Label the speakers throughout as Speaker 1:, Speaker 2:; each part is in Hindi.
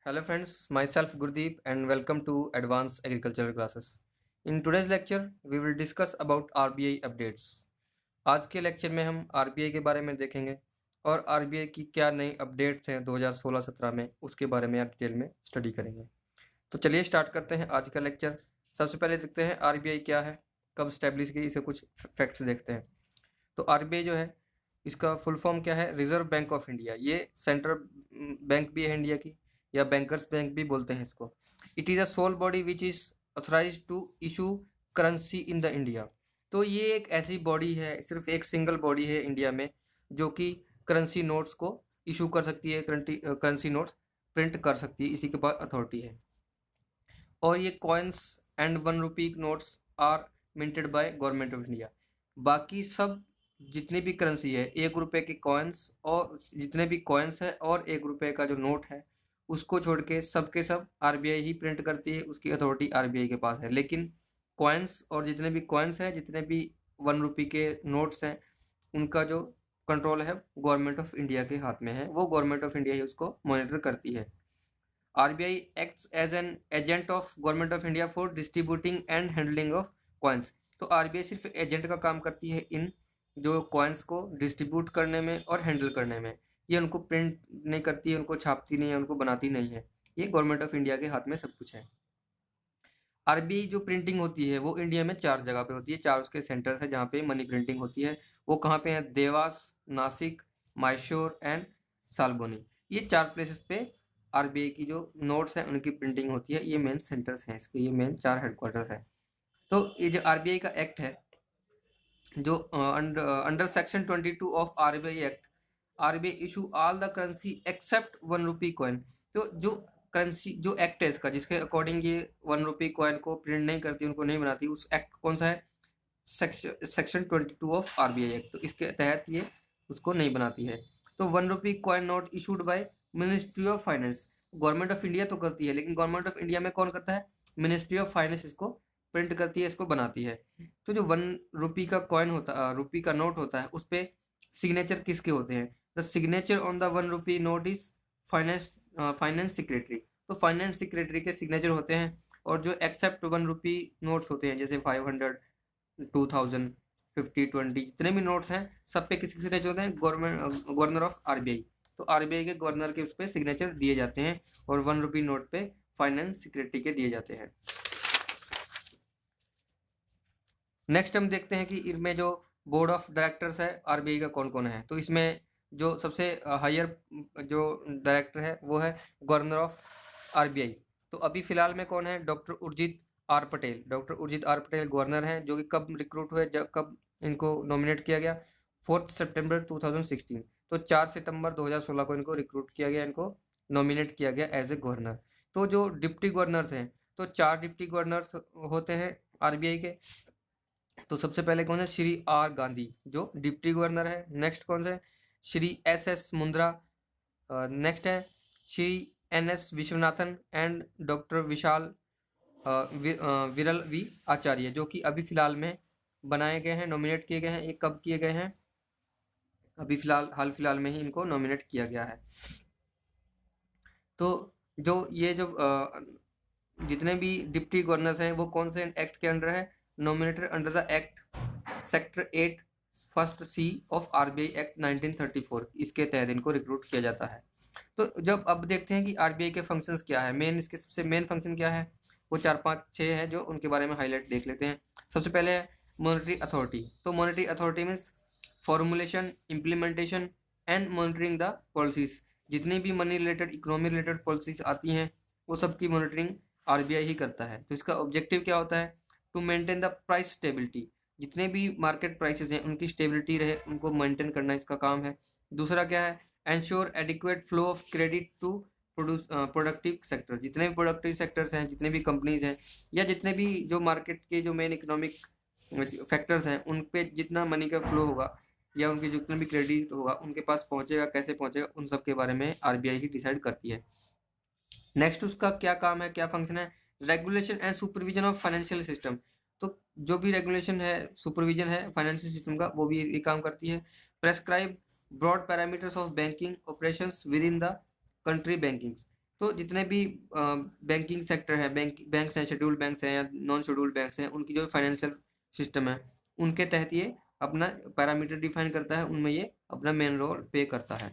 Speaker 1: Hello friends, myself Gurdeep and welcome to Advanced Agricultural Classes. In today's lecture, we will discuss about RBI updates. आज के लेक्चर में हम RBI के बारे में देखेंगे और RBI की क्या नई अपडेट्स हैं 2016-17 में उसके बारे में डिटेल में स्टडी करेंगे। तो चलिए स्टार्ट करते हैं आज का लेक्चर। सबसे पहले देखते हैं RBI क्या है, कब स्टैब्लिश की, इसे कुछ फैक्ट्स देखते हैं। तो RBI जो है इसका फुल फॉर्म क्या है, रिजर्व बैंक ऑफ इंडिया। ये सेंट्रल बैंक भी है इंडिया की, या बैंकर्स बैंक भी बोलते हैं इसको। It is a sole body which is authorise to issue currency in the India. तो ये एक ऐसी बॉडी है, सिर्फ एक सिंगल बॉडी है इंडिया में जो कि करेंसी नोट्स को इशू कर सकती है, करेंसी नोट्स प्रिंट कर सकती है, इसी के पास अथॉरिटी है। और ये coins and 1 rupee notes are minted by government of India. बाकी सब जितनी भी करेंसी है, 1 रुपए के कॉइन्स और जितने भी कॉइन्स है और 1 रुपए का जो नोट है, उसको छोड़ के सबके सब आरबीआई ही प्रिंट करती है, उसकी अथॉरिटी आरबीआई के पास है। लेकिन कॉइन्स और जितने भी कॉइन्स हैं, जितने भी 1 रुपी के नोट्स हैं, उनका जो कंट्रोल है गवर्नमेंट ऑफ इंडिया के हाथ में है। वो गवर्नमेंट ऑफ इंडिया ही उसको मॉनिटर करती है। RBI acts as an agent of Government of India for distributing and handling of coins। तो RBI सिर्फ एजेंट का काम करती है इन जो कॉइन्स को डिस्ट्रीब्यूट करने में और हैंडल करने में। ये उनको प्रिंट नहीं करती है, उनको छापती नहीं है, उनको बनाती नहीं है। ये गवर्नमेंट ऑफ इंडिया के हाथ में सब कुछ है। RBI जो प्रिंटिंग होती है वो इंडिया में 4 जगह पे होती है, 4 उसके सेंटर्स है जहाँ पे मनी प्रिंटिंग होती है। वो कहाँ पे है? देवास, नासिक, मैसूर एंड सालबोनी। ये 4 प्लेसेस पे आरबीआई की जो नोट्स हैं उनकी प्रिंटिंग होती है। ये मेन सेंटर्स हैं इसके, ये मेन 4 हेडक्वार्टर्स है। तो ये जो आरबीआई का एक्ट है, जो under section 22 of RBI act, RBI issue all the currency except 1 rupee coin. तो जो करेंसी जो एक्ट है इसका, जिसके अकॉर्डिंग ये 1 रुपी कॉइन को प्रिंट नहीं करती, उनको नहीं बनाती, उस एक्ट कौन सा है? Section 22 of RBI act. तो इसके तहत ये उसको नहीं बनाती है। तो 1 rupee coin note issued by ministry of finance. Government of India तो करती है, लेकिन गवर्नमेंट ऑफ इंडिया में कौन करता है? मिनिस्ट्री ऑफ फाइनेंस इसको प्रिंट करती है, इसको बनाती है। तो जो 1 रुपी का कॉइन होता, रुपी का नोट होता है, उस पर सिग्नेचर किसके होते हैं? The signature on the 1 rupee note is finance secretary. तो फाइनेंस सेक्रेटरी के सिग्नेचर होते हैं। और जो एक्सेप्ट 1 रुपी नोट्स होते हैं, जैसे 500, 2000, 50, 20, जितने भी नोट्स हैं, सब पे किसके सिग्नेचर होते हैं? Governor of RBI. तो आरबीआई के गवर्नर के उस पर सिग्नेचर दिए जाते हैं और 1 रुपी नोट पे फाइनेंस सेक्रेटरी के दिए जाते हैं। नेक्स्ट हम देखते हैं कि इनमें जो बोर्ड ऑफ डायरेक्टर्स है आरबीआई का कौन कौन है। तो इसमें जो सबसे हायर जो डायरेक्टर है वो है गवर्नर ऑफ आरबीआई। तो अभी फिलहाल में कौन है? Doctor Urjit R Patel. Doctor Urjit R Patel governor हैं, जो कि कब रिक्रूट हुए, जब कब इनको नॉमिनेट किया गया? 4 सितंबर 2016। तो 4 सितंबर 2016 को इनको रिक्रूट किया गया, इनको नॉमिनेट किया गया एज ए गवर्नर। तो जो डिप्टी गवर्नर्स हैं, तो 4 डिप्टी गवर्नर्स होते हैं आरबीआई के। तो सबसे पहले कौन है? श्री आर गांधी जो डिप्टी गवर्नर है। नेक्स्ट कौन से? Shri S S Mundra. Next है Shri N S Vishwanathan and doctor Vishal Viral V आचार्य, जो कि अभी फिलहाल में बनाए गए हैं, नॉमिनेट किए गए हैं। ये कब किए गए हैं? अभी हाल फिलहाल में ही इनको नॉमिनेट किया गया है। तो जो ये जो जितने भी डिप्टी गवर्नर्स हैं वो कौन से एक्ट के अंडर है? Nominated under the act sector 8 first C of RBI act 1934। इसके तहत इनको रिक्रूट किया जाता है। तो जब अब देखते हैं कि आरबीआई के फंक्शंस क्या है, मेन इसके सबसे मेन फंक्शन क्या है, वो 4-5-6 है, जो उनके बारे में हाईलाइट देख लेते हैं। सबसे पहले है मॉनेटरी अथॉरिटी। तो monetary authority means formulation, implementation and monitoring the policies. जितनी भी money related, economy related policies आती हैं, वो सब की मॉनिटरिंग आरबीआई ही करता है। तो इसका ऑब्जेक्टिव क्या होता है? To maintain the price stability. जितने भी मार्केट प्राइसेस हैं उनकी स्टेबिलिटी रहे, उनको मेंटेन करना इसका काम है। दूसरा क्या है? Ensure adequate flow of credit to productive sector. जितने भी प्रोडक्टिव सेक्टर्स हैं, जितने भी कंपनीज हैं, या जितने भी जो मार्केट के जो मेन इकोनॉमिक फैक्टर्स हैं, उन पे जितना मनी का फ्लो होगा या उनके जितना भी क्रेडिट होगा उनके पास पहुंचेगा, कैसे पहुंचेगा, उन सब के बारे में आरबीआई ही डिसाइड करती है। नेक्स्ट उसका क्या काम है, क्या फंक्शन है? Regulation and supervision of financial system. तो जो भी रेगुलेशन है, सुपरविजन है फाइनेंशियल सिस्टम का, वो भी ये काम करती है। Prescribe broad parameters of banking operations within the country banking. तो जितने भी बैंकिंग सेक्टर है, बैंक्स हैं, शेड्यूल्ड बैंक्स हैं या नॉन शेड्यूल्ड बैंक्स हैं, उनकी जो फाइनेंशियल सिस्टम है उनके तहत ये अपना पैरामीटर डिफाइन करता है, उनमें ये अपना मेन रोल प्ले करता है।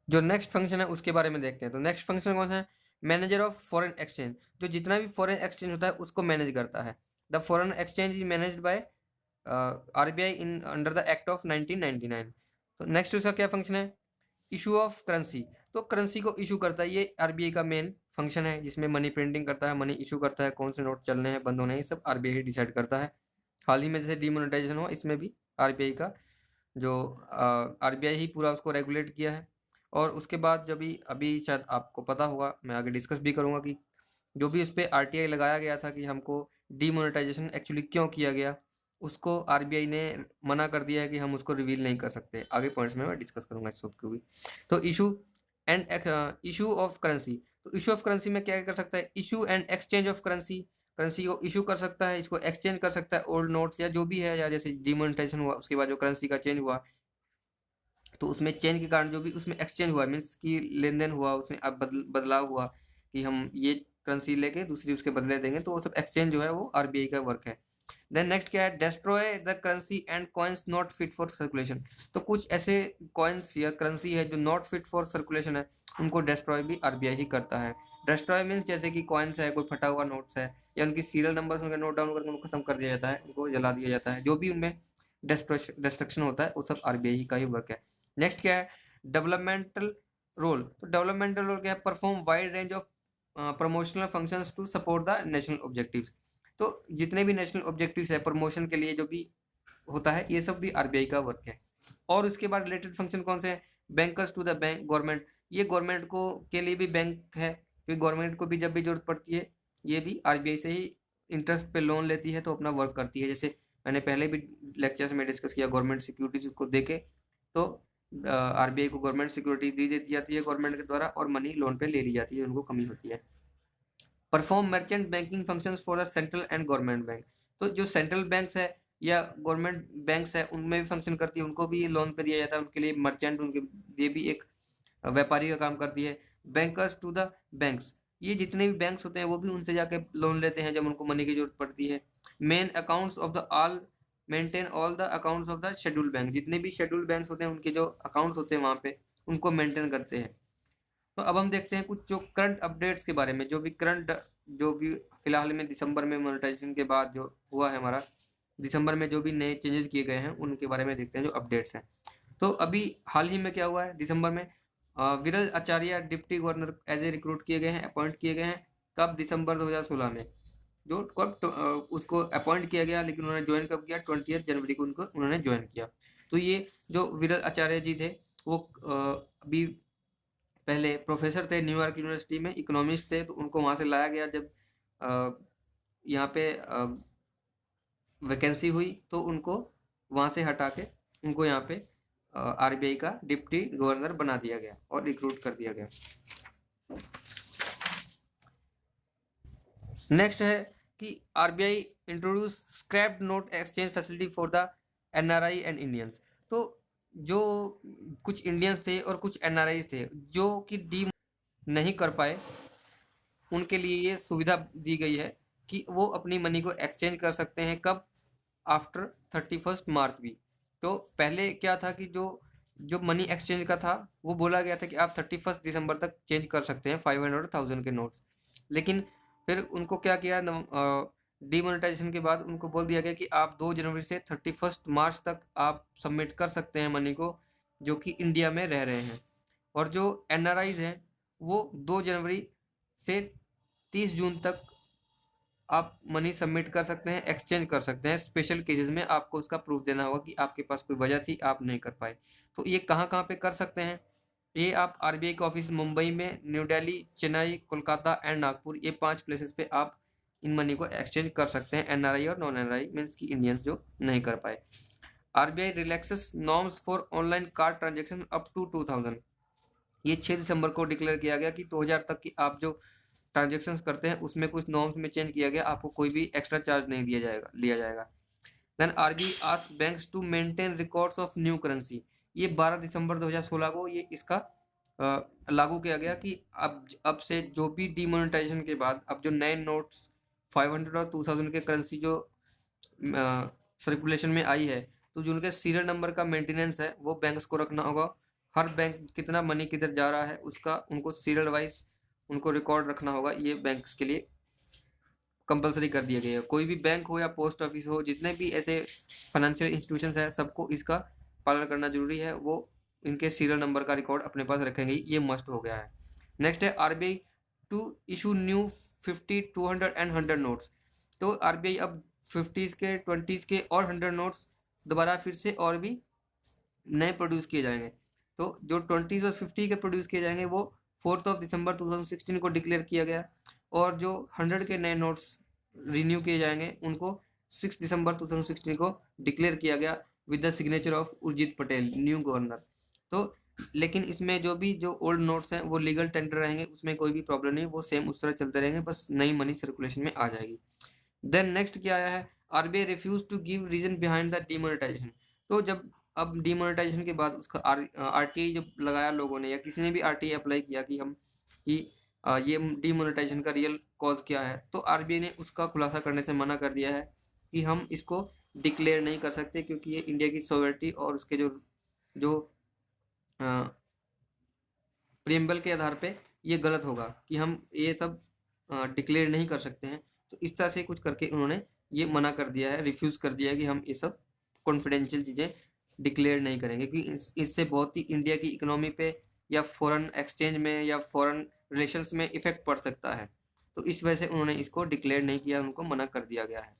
Speaker 1: जो नेक्स्ट फंक्शन है उसके बारे में देखते हैं। तो नेक्स्ट फंक्शन कौन सा है? Manager of foreign exchange. जो जितना भी फॉरेन एक्सचेंज होता है उसको मैनेज करता है। The foreign exchange is managed by RBI in under the act of 1999। तो नेक्स्ट उसका क्या फंक्शन है? Issue of currency. तो करेंसी को इशू करता है, ये आरबीआई का मेन फंक्शन है, जिसमें मनी प्रिंटिंग करता है, मनी इशू करता है, कौन से नोट चलने हैं, बंद होने हैं, सब आरबीआई ही डिसाइड करता है। हाल ही में जैसे डीमोनेटाइजेशन हुआ, इसमें भी आरबीआई का जो आरबीआई ही पूरा उसको रेगुलेट किया है। और उसके बाद जब भी अभी शायद आपको पता होगा, मैं आगे डिस्कस भी करूँगा कि जो भी उस पर आरटीआई लगाया गया था कि हमको डीमोनेटाइजेशन एक्चुअली क्यों किया गया, उसको आरबीआई ने मना कर दिया है कि हम उसको रिवील नहीं कर सकते। आगे पॉइंट्स में मैं डिस्कस करूँगा इस सब को भी। तो इशू ऑफ करेंसी। तो इशू ऑफ करेंसी में क्या कर सकता है? Issue and exchange of currency. Currency को इशू कर सकता है, इसको एक्सचेंज कर सकता है, ओल्ड नोट्स या जो भी है, या जैसे डिमोनेटाइजेशन हुआ उसके बाद जो करेंसी का चेंज हुआ, तो उसमें चेंज के कारण जो भी उसमें एक्सचेंज हुआ, मीन्स कि लेन देन हुआ, उसमें अब बदलाव हुआ कि हम ये करेंसी लेके दूसरी उसके बदले देंगे, तो वो सब एक्सचेंज जो है वो आरबीआई का वर्क है। देन नेक्स्ट क्या है? Destroy the currency and coins not fit for circulation. तो कुछ ऐसे कॉइन्स या करेंसी है जो नॉट फिट फॉर सर्कुलेशन है, उनको डेस्ट्रॉय भी आरबीआई ही करता है। डेस्ट्रॉय मीन्स जैसे कि कॉइन्स है, कोई फटा हुआ नोट्स है, या उनकी सीरियल नंबर उनका नोट डाउन करके उनको खत्म कर दिया जाता है, उनको जला दिया जाता है, जो भी उनमें डिस्ट्रक्शन होता है वो सब आरबीआई का ही वर्क है। नेक्स्ट क्या है? Developmental role. तो डेवलपमेंटल रोल क्या है? Perform wide range of promotional functions to support the national objectives. तो जितने भी नेशनल ऑब्जेक्टिव्स है प्रमोशन के लिए जो भी होता है, ये सब भी आरबीआई का वर्क है। और उसके बाद रिलेटेड फंक्शन कौन से हैं? Bankers to the bank government. ये गवर्नमेंट को के लिए भी बैंक है, क्योंकि गवर्नमेंट को भी जब भी जरूरत पड़ती है, ये भी आरबीआई से ही इंटरेस्ट पे लोन लेती है, तो अपना वर्क करती है। जैसे मैंने पहले भी लेक्चर्स में डिस्कस किया, गवर्नमेंट सिक्योरिटीज को देके, तो आरबीआई को गवर्नमेंट सिक्योरिटी दी जाती है गवर्नमेंट के द्वारा, और मनी लोन पे ले ली जाती है, उनको कमी होती है। Perform merchant banking functions for the central and government bank. तो जो सेंट्रल बैंक्स है या गवर्नमेंट बैंक्स है, उनमें भी फंक्शन करती है, उनको भी लोन पे दिया जाता है, उनके लिए मर्चेंट, उनके लिए भी एक व्यापारी का काम करती है। Bankers to the banks. ये जितने भी बैंक्स होते हैं वो भी उनसे जाके लोन लेते हैं जब उनको मनी की जरूरत पड़ती है। Main accounts of the all maintain all the accounts of the scheduled bank. जितने भी शेड्यूल्ड बैंक्स होते हैं उनके जो अकाउंट्स होते हैं वहाँ पे, उनको मेंटेन करते हैं। तो अब हम देखते हैं कुछ जो करंट अपडेट्स के बारे में, जो भी फिलहाल में दिसंबर में मोनेटाइजेशन के बाद जो हुआ है हमारा, दिसंबर में जो भी नए चेंजेस किए गए हैं उनके बारे में देखते हैं, जो अपडेट्स हैं। तो अभी हाल ही में क्या हुआ है? दिसंबर में Viral Acharya deputy governor as a recruit किए गए हैं, अपॉइंट किए गए हैं। कब? दिसंबर 2016 में। जो कब उसको अपॉइंट किया गया, लेकिन उन्होंने ज्वाइन कब किया? 20 जनवरी को उन्होंने ज्वाइन किया। तो ये जो विरल आचार्य जी थे, वो अभी पहले प्रोफेसर थे न्यूयॉर्क यूनिवर्सिटी में, इकोनॉमिस्ट थे, तो उनको वहाँ से लाया गया। जब यहाँ पे वैकेंसी हुई तो उनको वहाँ से हटा के उनको यहाँ पे आरबीआई का डिप्टी गवर्नर बना दिया गया और रिक्रूट कर दिया गया। नेक्स्ट है कि RBI introduce scraped note exchange facility for the NRI and Indians. तो जो कुछ इंडियंस थे और कुछ एनआरआई थे जो कि डी नहीं कर पाए, उनके लिए ये सुविधा दी गई है कि वो अपनी मनी को एक्सचेंज कर सकते हैं। कब? आफ्टर 31 मार्च भी। तो पहले क्या था कि जो जो मनी एक्सचेंज का था वो बोला गया था कि आप 31 दिसंबर तक चेंज कर सकते हैं 500,000 के नोट्स, लेकिन फिर उनको क्या किया, डीमोनेटाइजेशन के बाद उनको बोल दिया गया कि आप 2 जनवरी से 31 मार्च तक आप सबमिट कर सकते हैं मनी को, जो कि इंडिया में रह रहे हैं। और जो एनआरआईज हैं वो 2 जनवरी से 30 जून तक आप मनी सबमिट कर सकते हैं, एक्सचेंज कर सकते हैं। स्पेशल केसेस में आपको उसका प्रूफ देना होगा कि आपके पास कोई वजह थी, आप नहीं कर पाए। तो ये कहाँ कहाँ पे कर सकते हैं? ये आप आरबीआई के ऑफिस मुंबई में, न्यू दिल्ली, चेन्नई, कोलकाता एंड नागपुर, ये 5 प्लेसेस पे आप इन मनी को एक्सचेंज कर सकते हैं, एनआरआई और नॉन एनआरआई, मीन्स की इंडियंस जो नहीं कर पाए। RBI relaxes norms for online card transaction up to 2000। ये 6 दिसंबर को डिक्लेयर किया गया कि 2000 तक की आप जो ट्रांजेक्शन्स करते हैं उसमें कुछ नॉर्म्स में चेंज किया गया, आपको कोई भी एक्स्ट्रा चार्ज नहीं लिया जाएगा। Then RBI asks banks to maintain records of new currency. ये 12 दिसंबर 2016 को ये इसका लागू किया गया कि अब से जो भी डीमोनेटाइजेशन के बाद अब जो नए नोट्स 500 और 2000 के करेंसी जो सर्कुलेशन में आई है, तो जो उनके सीरियल नंबर का मेंटेनेंस है वो बैंक्स को रखना होगा। हर बैंक कितना मनी किधर जा रहा है उसका उनको सीरियल वाइज उनको रिकॉर्ड रखना होगा। ये बैंक्स के लिए कंपलसरी कर दिया गया है। कोई भी बैंक हो या पोस्ट ऑफिस हो, जितने भी ऐसे फाइनेंशियल इंस्टीट्यूशंस हैं, सबको इसका पालन करना जरूरी है। वो इनके सीरियल नंबर का रिकॉर्ड अपने पास रखेंगे, ये मस्ट हो गया है। नेक्स्ट है RBI to issue new 50, 200 and 100 notes. तो आरबीआई अब 50s के, 20s के और 100 नोट्स दोबारा फिर से और भी नए प्रोड्यूस किए जाएंगे। तो जो 20s और 50 के प्रोड्यूस किए जाएंगे वो 4 दिसंबर 2016 को डिक्लेयर किया गया, और जो 100 के नए नोट्स रिन्यू किए जाएंगे उनको 6 दिसंबर 2016 को डिक्लेयर किया गया with the signature of Urjit Patel, new governor. तो लेकिन इसमें जो भी जो ओल्ड नोट्स हैं वो लीगल टेंडर रहेंगे, उसमें कोई भी प्रॉब्लम नहीं, वो सेम उस तरह चलते रहेंगे, बस नई मनी सर्कुलेशन में आ जाएगी। देन नेक्स्ट क्या आया है, RBI refuse to give reason behind the demonetisation. तो जब अब डीमोनेटाइजेशन के बाद उसका आरटीआई जब लगाया लोगों ने या किसी ने भी आरटीआई अप्लाई किया कि हम कि ये डीमोनेटाइजेशन का रियल कॉज क्या है, तो आरबीआई ने उसका खुलासा करने से मना कर दिया है कि हम इसको डिक्लेयर नहीं कर सकते, क्योंकि ये इंडिया की सॉवरेनिटी और उसके जो प्रियम्बल के आधार पे ये गलत होगा कि हम ये सब डिक्लेयर नहीं कर सकते हैं। तो इस तरह से कुछ करके उन्होंने ये मना कर दिया है, रिफ्यूज़ कर दिया है कि हम ये सब कॉन्फिडेंशियल चीज़ें डिक्लेयर नहीं करेंगे, क्योंकि इससे बहुत ही इंडिया की इकोनॉमी पे या फॉरेन एक्सचेंज में या फॉरेन रिलेशंस में इफेक्ट पड़ सकता है। तो इस वजह से उन्होंने इसको डिक्लेयर नहीं किया, उनको मना कर दिया गया है।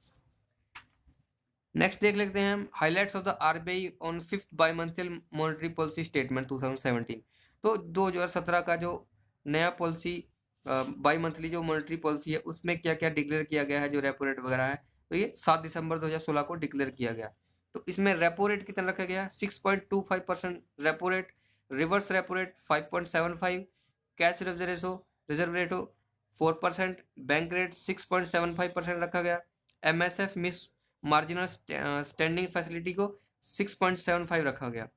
Speaker 1: नेक्स्ट देख लेते हैं हम highlights of the RBI on 5th bimonthly monetary policy statement 2017। तो 2017 का जो नया पॉलिसी बाई मंथली जो मॉनेटरी पॉलिसी है उसमें क्या क्या डिक्लेयर किया गया है, जो रेपो रेट वगैरह है, तो ये 7 दिसंबर 2016 को डिक्लेयर किया गया। तो इसमें रेपो रेट कितना रखा गया, 6.25% repo rate, reverse repo rate 5.75, cash reserve ratio 4%, bank rate 6.75% रखा गया, MSF means marginal standing facility को 6.75 रखा गया।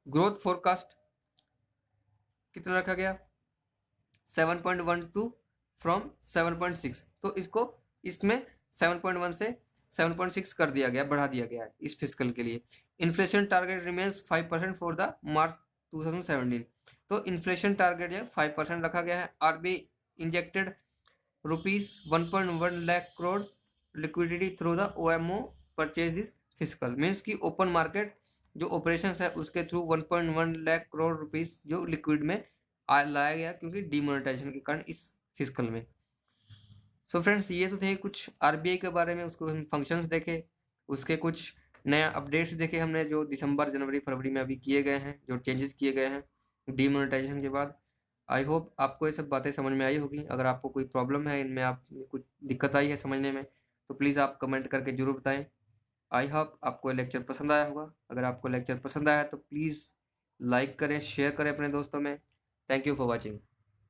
Speaker 1: ग्रोथ फोरकास्ट कितना रखा गया, 7.12 फ्रॉम 7.6। तो इसको इसमें 7.1 से 7.6 कर दिया गया, बढ़ा दिया गया है इस फिस्कल के लिए। Inflation target remains 5% for the March 2017। तो इन्फ्लेशन टारगेट जो 5% रखा गया है। RBI injected ₹1.1 lakh crore liquidity through the OMO purchase this fiscal, means की ओपन मार्केट जो ऑपरेशंस है उसके थ्रू 1.1 लाख करोड़ रुपीस जो लिक्विड में लाया गया, क्योंकि डीमोनेटाइजेशन के कारण इस फिस्कल में। सो फ्रेंड्स, ये तो थे कुछ आरबीआई के बारे में, उसको हम फंक्शंस देखे, उसके कुछ नया अपडेट्स देखे हमने जो दिसंबर जनवरी फरवरी में अभी किए गए हैं, जो चेंजेस किए गए हैं डीमोनेटाइजेशन के बाद। आई होप आपको ये सब बातें समझ में आई होगी। अगर आपको कोई प्रॉब्लम है इनमें, आप कुछ दिक्कत आई है समझने में, तो प्लीज़ आप कमेंट करके ज़रूर बताएं। आई होप आपको लेक्चर पसंद आया होगा। अगर आपको लेक्चर पसंद आया तो प्लीज़ लाइक करें, शेयर करें अपने दोस्तों में। Thank you for watching.